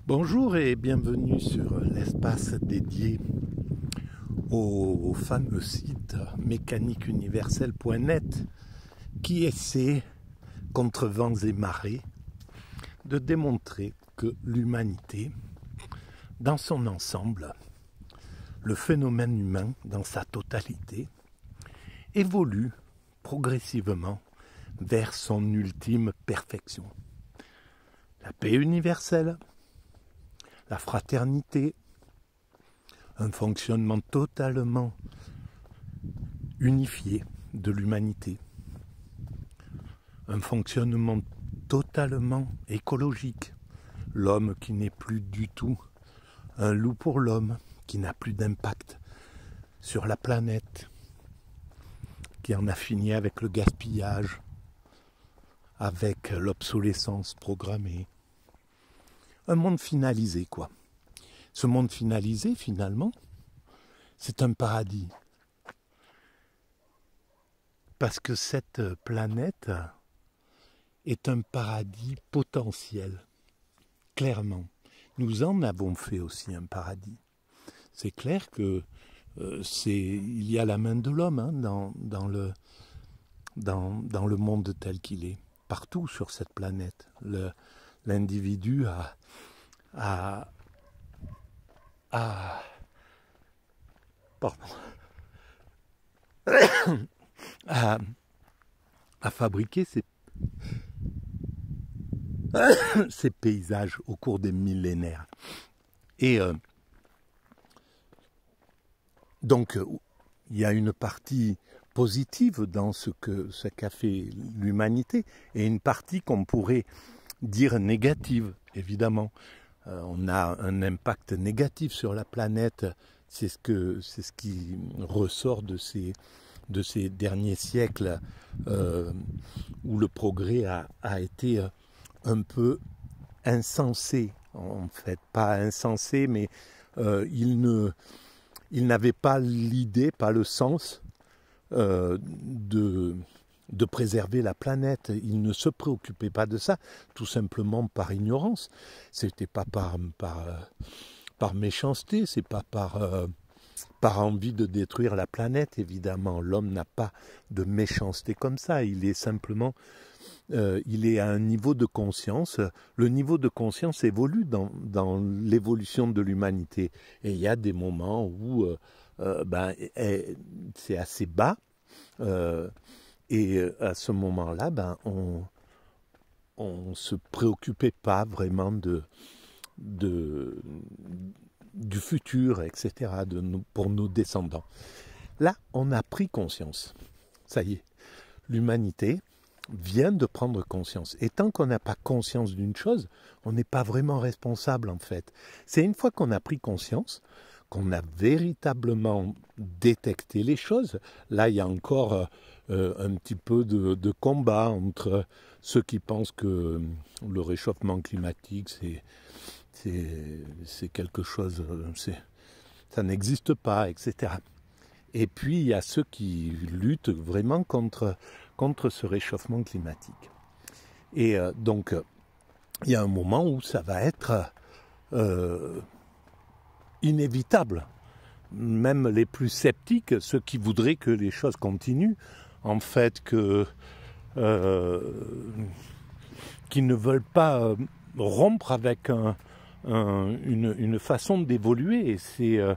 Bonjour et bienvenue sur l'espace dédié au fameux site mécaniqueuniverselle.net qui essaie, contre vents et marées, de démontrer que l'humanité, dans son ensemble, le phénomène humain dans sa totalité, évolue progressivement vers son ultime perfection. La paix universelle, la fraternité, un fonctionnement totalement unifié de l'humanité, un fonctionnement totalement écologique, l'homme qui n'est plus du tout un loup pour l'homme, qui n'a plus d'impact sur la planète, qui en a fini avec le gaspillage, avec l'obsolescence programmée. Un monde finalisé, quoi. Ce monde finalisé, finalement, c'est un paradis. Parce que cette planète est un paradis potentiel, clairement. Nous en avons fait aussi un paradis. C'est clair que il y a la main de l'homme hein, dans le monde tel qu'il est. Partout sur cette planète, l'individu a fabriqué ces paysages au cours des millénaires. Et donc, il y a une partie positive dans ce qu'a fait l'humanité et une partie qu'on pourrait dire négative, évidemment. On a un impact négatif sur la planète, c'est ce qui ressort de ces derniers siècles où le progrès a été un peu insensé, en fait, pas insensé, mais il n'avait pas l'idée, pas le sens de préserver la planète. Il ne se préoccupait pas de ça, tout simplement par ignorance. C'était pas par méchanceté, c'est pas par envie de détruire la planète, évidemment. L'homme n'a pas de méchanceté comme ça. Il est simplement, il est à un niveau de conscience. Le niveau de conscience évolue dans l'évolution de l'humanité. Et il y a des moments où c'est assez bas. Et à ce moment-là, on se préoccupait pas vraiment du futur, etc., pour nos descendants. Là, on a pris conscience. Ça y est, l'humanité vient de prendre conscience. Et tant qu'on n'a pas conscience d'une chose, on n'est pas vraiment responsable, en fait. C'est une fois qu'on a pris conscience, qu'on a véritablement détecté les choses. Là, il y a encore un petit peu de combat entre ceux qui pensent que le réchauffement climatique, c'est quelque chose, ça n'existe pas, etc. Et puis, il y a ceux qui luttent vraiment contre ce réchauffement climatique. Et donc, il y a un moment où ça va être inévitable. Même les plus sceptiques, ceux qui voudraient que les choses continuent, en fait, qui ne veulent pas rompre avec une façon d'évoluer. C'est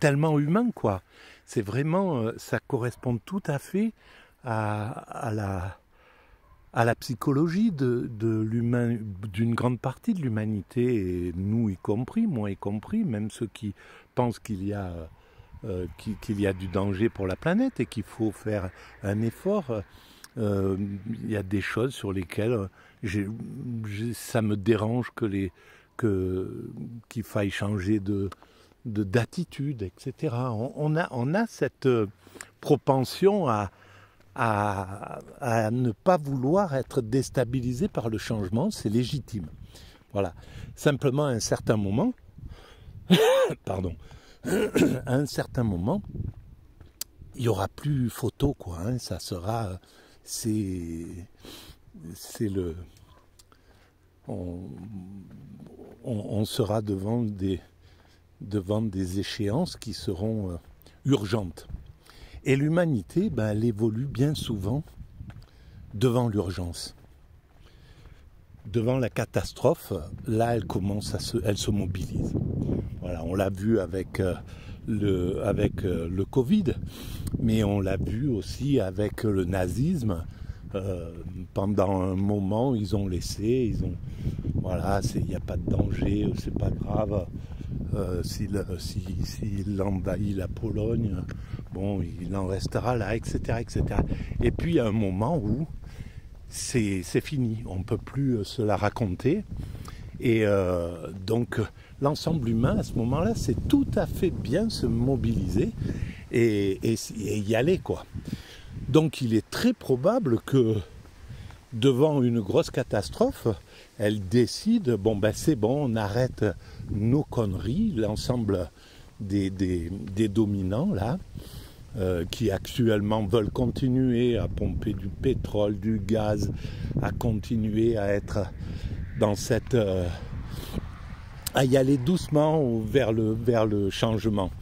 tellement humain, quoi. C'est vraiment, ça correspond tout à fait à la psychologie d'une grande partie de l'humanité, et nous y compris, moi y compris, même ceux qui pensent qu'il y a du danger pour la planète et qu'il faut faire un effort. Il y a des choses sur lesquelles ça me dérange qu'il faille changer d'attitude, etc. On a cette propension à ne pas vouloir être déstabilisé par le changement, c'est légitime. Voilà. Simplement, à un certain moment, à un certain moment, il n'y aura plus photo, quoi. Hein, ça sera, c'est le, on sera devant des échéances qui seront urgentes. Et l'humanité, elle évolue bien souvent devant l'urgence. Devant la catastrophe, là, elle se mobilise. Voilà, on l'a vu avec le Covid, mais on l'a vu aussi avec le nazisme. Pendant un moment, ils ont laissé, voilà, il n'y a pas de danger, c'est pas grave. S'il envahit la Pologne, bon, il en restera là, etc., etc. Et puis, il y a un moment où c'est fini, on ne peut plus se la raconter. Et donc, l'ensemble humain, à ce moment-là, c'est tout à fait bien se mobiliser et y aller, quoi. Donc, il est très probable que, devant une grosse catastrophe, elle décide, c'est bon, on arrête nos conneries, l'ensemble des dominants, là, qui actuellement veulent continuer à pomper du pétrole, du gaz, à continuer à être dans cette... à y aller doucement vers le changement.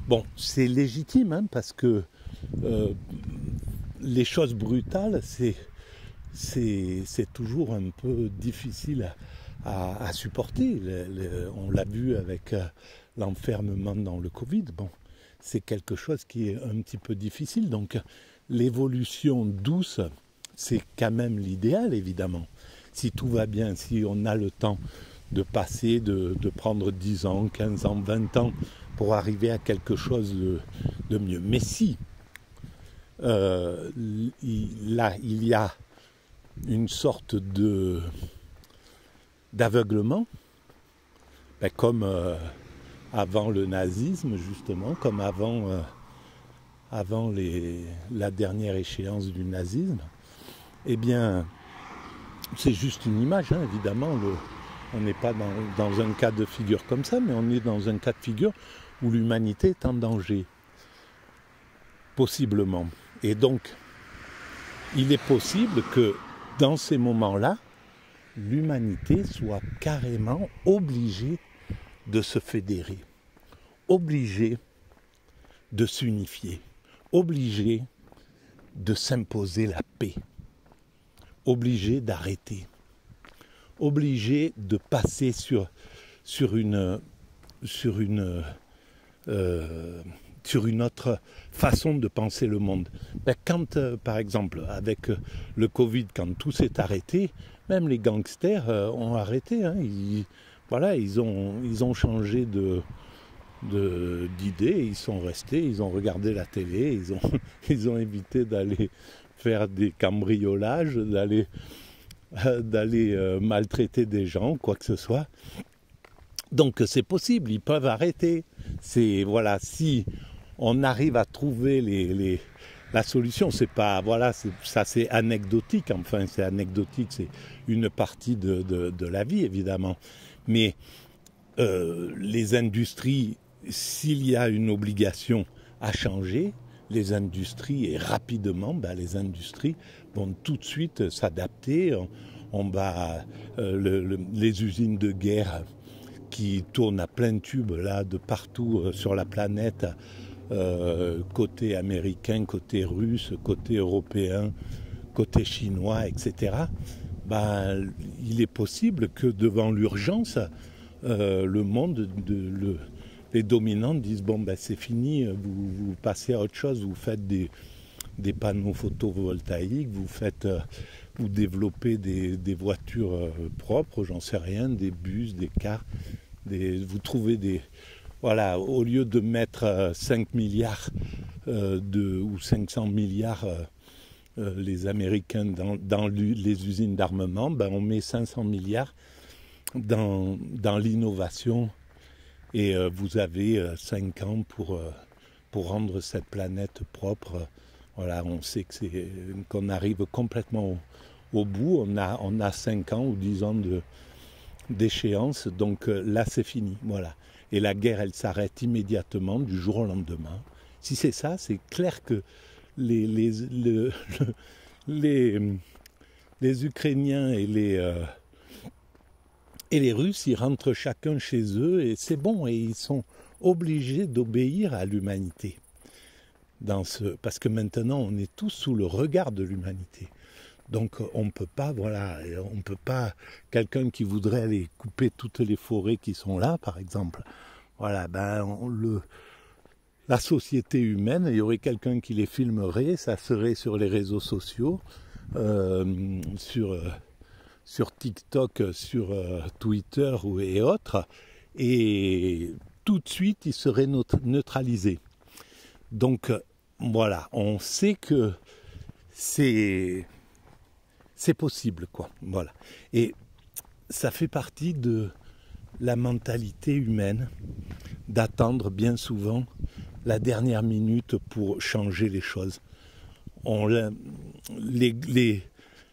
Bon, c'est légitime, hein, parce que les choses brutales, c'est toujours un peu difficile à supporter. On l'a vu avec l'enfermement dans le Covid. Bon, c'est quelque chose qui est un petit peu difficile. Donc, l'évolution douce, c'est quand même l'idéal, évidemment. Si tout va bien, si on a le temps de passer, de prendre 10 ans, 15 ans, 20 ans pour arriver à quelque chose de mieux. Mais si, il y a une sorte d'aveuglement, comme avant le nazisme, justement, comme avant la dernière échéance du nazisme, eh bien, c'est juste une image, hein, évidemment. On n'est pas dans un cas de figure comme ça, mais on est dans un cas de figure où l'humanité est en danger, possiblement. Et donc, il est possible que dans ces moments-là, l'humanité soit carrément obligée de se fédérer, obligée de s'unifier, obligée de s'imposer la paix, obligée d'arrêter, obligée de passer sur une autre façon de penser le monde. Quand, par exemple, avec le Covid, quand tout s'est arrêté, même les gangsters ont arrêté. Hein. Ils ont changé d'idée, ils sont restés, ils ont regardé la télé, ils ont évité d'aller faire des cambriolages, d'aller maltraiter des gens, quoi que ce soit. Donc c'est possible, ils peuvent arrêter. Si on arrive à trouver la solution, c'est pas, ça c'est anecdotique, enfin c'est anecdotique, c'est une partie de la vie évidemment. Mais les industries, s'il y a une obligation à changer, les industries, et rapidement, les industries vont tout de suite s'adapter. Les usines de guerre qui tournent à plein tube là, de partout sur la planète, côté américain, côté russe, côté européen, côté chinois, etc. Il est possible que devant l'urgence, le monde, les dominants disent c'est fini, vous passez à autre chose, vous faites des panneaux photovoltaïques, vous développez des voitures propres, j'en sais rien, des bus, des cars, vous trouvez au lieu de mettre 5 milliards ou 500 milliards les Américains dans les usines d'armement, on met 500 milliards dans l'innovation et vous avez 5 ans pour rendre cette planète propre. On sait qu'on arrive complètement au bout, on a 5 ans ou 10 ans d'échéance, donc là c'est fini, voilà. Et la guerre, elle s'arrête immédiatement, du jour au lendemain. Si c'est ça, c'est clair que les Ukrainiens et Et les Russes, ils rentrent chacun chez eux et c'est bon, et ils sont obligés d'obéir à l'humanité. Parce que maintenant, on est tous sous le regard de l'humanité. Donc on ne peut pas, voilà, on peut pas, quelqu'un qui voudrait aller couper toutes les forêts qui sont là, par exemple, voilà, la société humaine, il y aurait quelqu'un qui les filmerait, ça serait sur les réseaux sociaux, sur TikTok, sur Twitter et autres, et tout de suite, ils seraient neutralisés. Donc, voilà, on sait que c'est possible, quoi. Voilà. Et ça fait partie de la mentalité humaine d'attendre bien souvent la dernière minute pour changer les choses.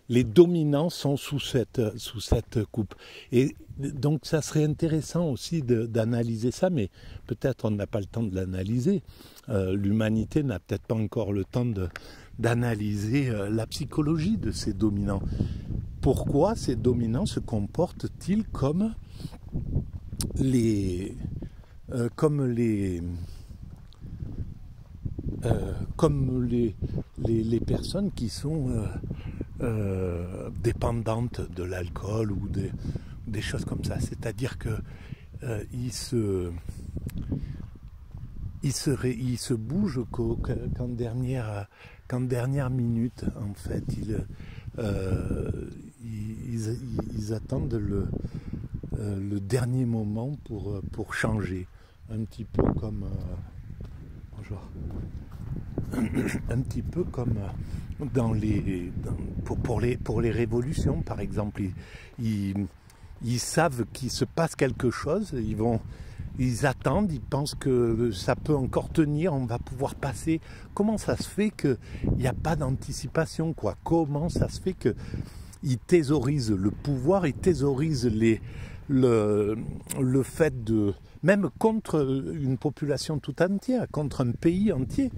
Les dominants sont sous cette coupe. Et donc ça serait intéressant aussi d'analyser ça, mais peut-être on n'a pas le temps de l'analyser. L'humanité n'a peut-être pas encore le temps d'analyser la psychologie de ces dominants. Pourquoi ces dominants se comportent-ils comme les personnes qui sont dépendantes de l'alcool ou des choses comme ça. C'est-à-dire que ils se bougent qu'en dernière minute, en fait. Ils attendent le dernier moment pour changer. Un petit peu comme... bonjour. Un petit peu comme pour les révolutions, par exemple. Ils savent qu'il se passe quelque chose, ils attendent, ils pensent que ça peut encore tenir, on va pouvoir passer. Comment ça se fait qu'il n'y a pas d'anticipation, quoi? Comment ça se fait qu'ils thésaurisent le pouvoir, ils thésaurisent le fait de... Même contre une population tout entière, contre un pays entier,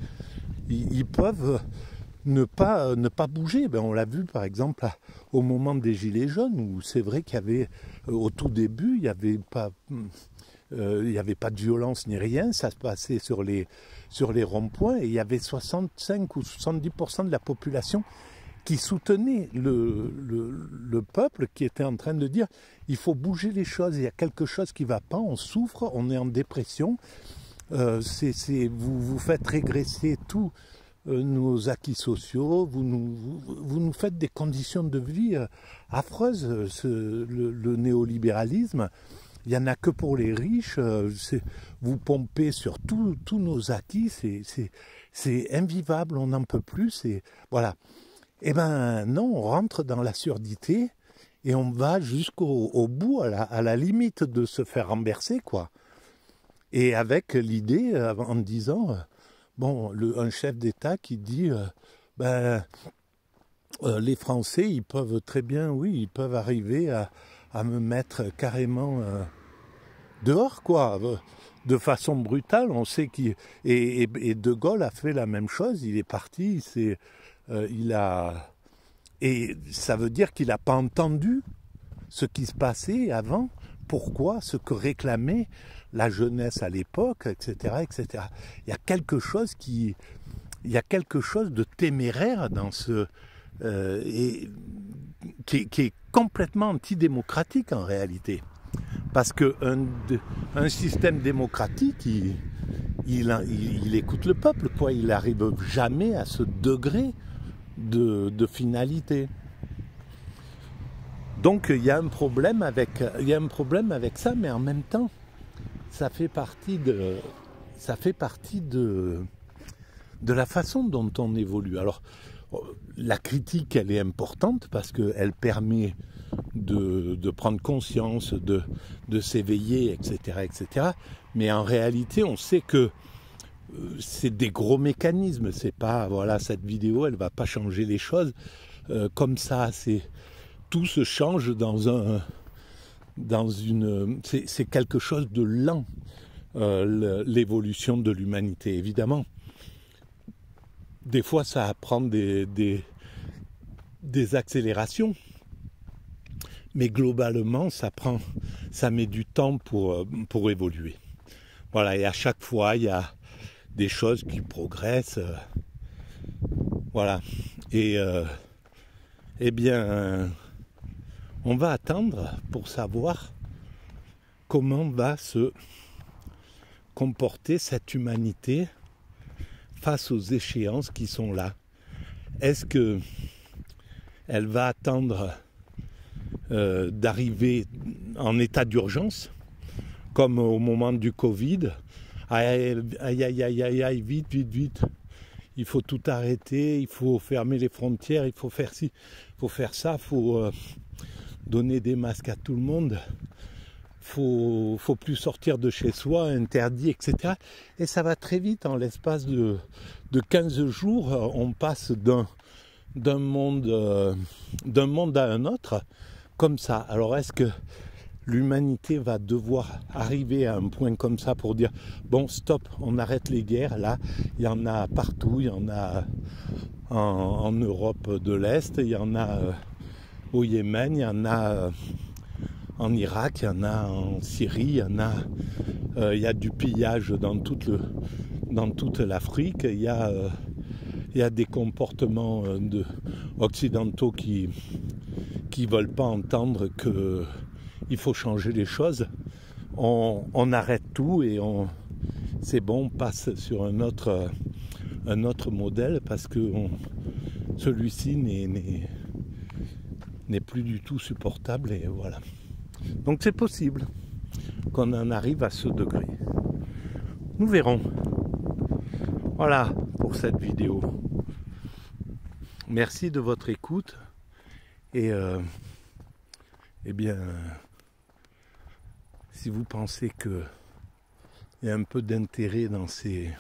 ils peuvent ne pas bouger. On l'a vu par exemple au moment des Gilets jaunes, où c'est vrai qu'il y avait, au tout début, il n'y avait pas de violence ni rien, ça se passait sur les ronds-points, et il y avait 65 ou 70% de la population qui soutenait le peuple, qui était en train de dire il faut bouger les choses, il y a quelque chose qui ne va pas, on souffre, on est en dépression, vous faites régresser tous nos acquis sociaux, vous nous faites des conditions de vie affreuses, le néolibéralisme. Il n'y en a que pour les riches, vous pompez sur tous nos acquis, c'est invivable, on n'en peut plus, voilà. Eh ben non, on rentre dans la surdité et on va jusqu'au bout, à la limite de se faire renverser, quoi. Et avec l'idée, en disant, un chef d'État qui dit, les Français, ils peuvent très bien, oui, ils peuvent arriver à me mettre carrément dehors, quoi, de façon brutale. On sait et De Gaulle a fait la même chose, il est parti, et ça veut dire qu'il n'a pas entendu ce qui se passait avant, pourquoi, ce que réclamait la jeunesse à l'époque, etc., etc. Il y a quelque chose de téméraire dans qui est complètement antidémocratique en réalité. Parce qu'un système démocratique, il écoute le peuple, quoi. Il n'arrive jamais à ce degré de finalité. Donc il y a un problème avec ça, mais en même temps, ça fait partie de la façon dont on évolue. Alors, la critique, elle est importante parce qu'elle permet de prendre conscience, de s'éveiller, etc., etc. Mais en réalité, on sait que c'est des gros mécanismes. C'est pas, voilà, cette vidéo, elle va pas changer les choses comme ça. Tout se change c'est quelque chose de lent, l'évolution de l'humanité, évidemment. Des fois, ça prend des accélérations, Mais globalement, ça met du temps pour évoluer. Voilà, et à chaque fois, il y a des choses qui progressent. Voilà. Et eh bien, on va attendre pour savoir comment va se comporter cette humanité face aux échéances qui sont là. Est-ce que elle va attendre d'arriver en état d'urgence, comme au moment du Covid? Aïe, aïe, aïe, aïe, aïe, vite, vite, vite. Il faut tout arrêter, il faut fermer les frontières, il faut faire ci, il faut faire ça, il faut donner des masques à tout le monde. Faut plus sortir de chez soi, interdit, etc. Et ça va très vite, en l'espace de 15 jours, on passe d'un monde à un autre, comme ça. Alors est-ce que l'humanité va devoir arriver à un point comme ça pour dire bon stop, on arrête les guerres? Là, il y en a partout, il y en a en Europe de l'Est, il y en a au Yémen, il y en a en Irak, il y en a en Syrie, il y a du pillage dans toute l'Afrique, il y a des comportements occidentaux qui veulent pas entendre qu'il faut changer les choses. On arrête tout et c'est bon, on passe sur un autre modèle parce que celui-ci n'est plus du tout supportable et voilà. Donc c'est possible qu'on en arrive à ce degré. Nous verrons. Voilà pour cette vidéo. Merci de votre écoute et eh bien si vous pensez qu'il y a un peu d'intérêt dans ces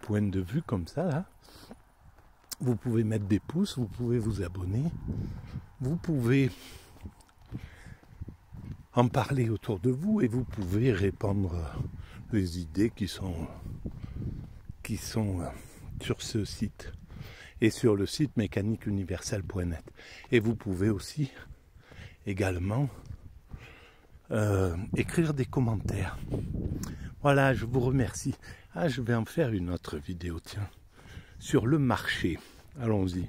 points de vue comme ça là, vous pouvez mettre des pouces, vous pouvez vous abonner, vous pouvez en parler autour de vous et vous pouvez répandre les idées qui sont sur ce site et sur le site mécaniqueuniverselle.net. Et vous pouvez aussi également écrire des commentaires. Voilà, je vous remercie. Je vais en faire une autre vidéo, tiens, sur le marché. Allons-y.